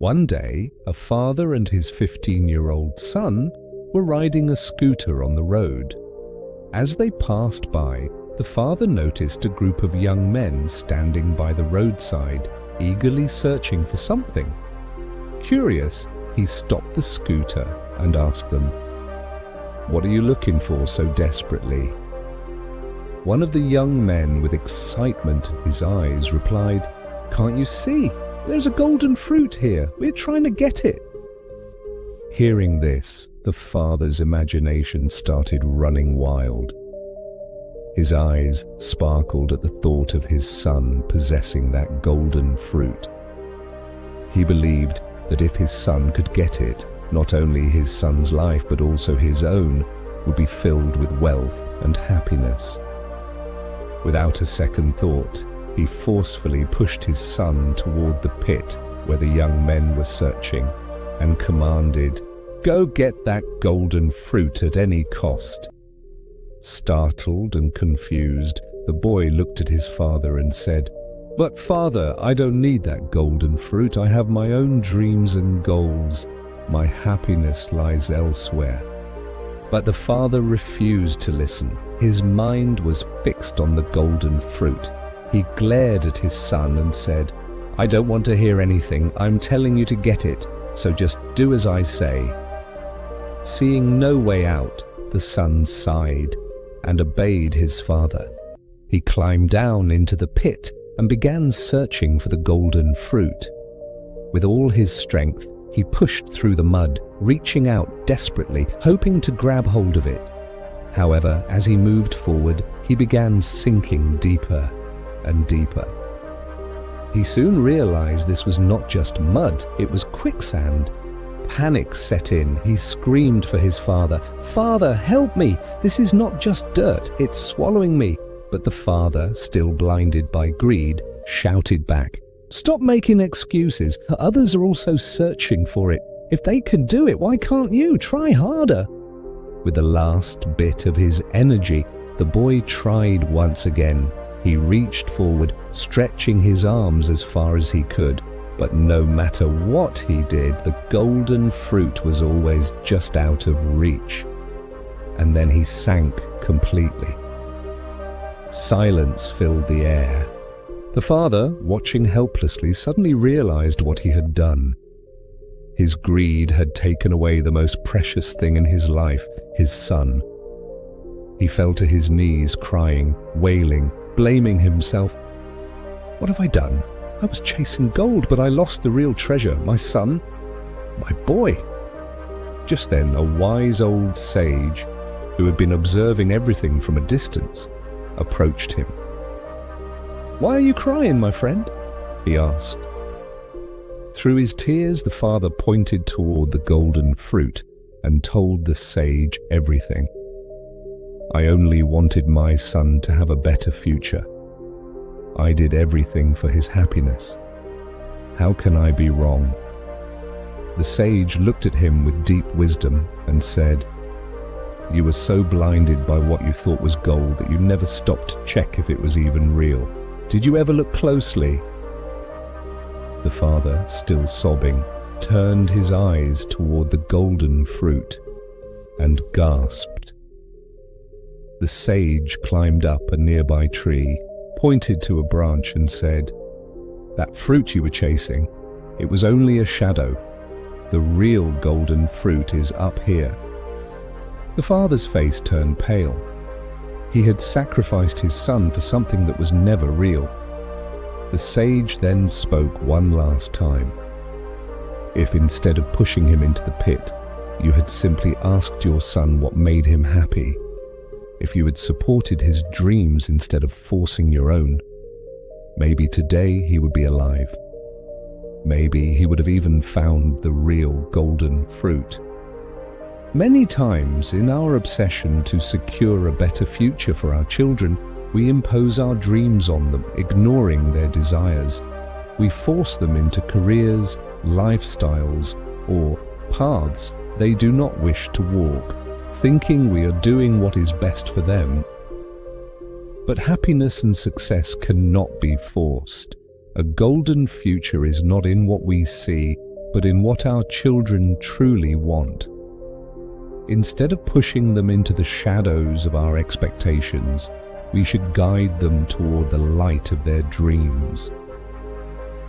One day, a father and his 15-year-old son were riding a scooter on the road. As they passed by, the father noticed a group of young men standing by the roadside, eagerly searching for something. Curious, he stopped the scooter and asked them, "What are you looking for so desperately?" One of the young men, with excitement in his eyes, replied, "Can't you see? There's a golden fruit here. We're trying to get it." Hearing this, the father's imagination started running wild. His eyes sparkled at the thought of his son possessing that golden fruit. He believed that if his son could get it, not only his son's life but also his own would be filled with wealth and happiness. Without a second thought, he forcefully pushed his son toward the pit where the young men were searching and commanded, "Go get that golden fruit at any cost." Startled and confused, the boy looked at his father and said, "But father, I don't need that golden fruit. I have my own dreams and goals. My happiness lies elsewhere." But the father refused to listen. His mind was fixed on the golden fruit. He glared at his son and said, "I don't want to hear anything. I'm telling you to get it, so just do as I say." Seeing no way out, the son sighed and obeyed his father. He climbed down into the pit and began searching for the golden fruit. With all his strength, he pushed through the mud, reaching out desperately, hoping to grab hold of it. However, as he moved forward, he began sinking deeper and deeper. He soon realized this was not just mud, it was quicksand. Panic set in. He screamed for his father, "Father, help me! This is not just dirt, it's swallowing me." But the father, still blinded by greed, shouted back, "Stop making excuses. Others are also searching for it. If they could do it, why can't you? Try harder." With the last bit of his energy, the boy tried once again. He reached forward, stretching his arms as far as he could. But no matter what he did, the golden fruit was always just out of reach. And then he sank completely. Silence filled the air. The father, watching helplessly, suddenly realized what he had done. His greed had taken away the most precious thing in his life, his son. He fell to his knees, crying, wailing, blaming himself. "What have I done? I was chasing gold, but I lost the real treasure, my son, my boy." Just then, a wise old sage, who had been observing everything from a distance, approached him. "Why are you crying, my friend?" he asked. Through his tears, the father pointed toward the golden fruit and told the sage everything. "I only wanted my son to have a better future. I did everything for his happiness. How can I be wrong?" The sage looked at him with deep wisdom and said, "You were so blinded by what you thought was gold that you never stopped to check if it was even real. Did you ever look closely?" The father, still sobbing, turned his eyes toward the golden fruit and gasped. The sage climbed up a nearby tree, pointed to a branch and said, "That fruit you were chasing, it was only a shadow. The real golden fruit is up here." The father's face turned pale. He had sacrificed his son for something that was never real. The sage then spoke one last time. "If instead of pushing him into the pit, you had simply asked your son what made him happy, if you had supported his dreams instead of forcing your own, maybe today he would be alive. Maybe he would have even found the real golden fruit." Many times, in our obsession to secure a better future for our children, we impose our dreams on them, ignoring their desires. We force them into careers, lifestyles, or paths they do not wish to walk, thinking we are doing what is best for them. But happiness and success cannot be forced. A golden future is not in what we see, but in what our children truly want. Instead of pushing them into the shadows of our expectations, we should guide them toward the light of their dreams.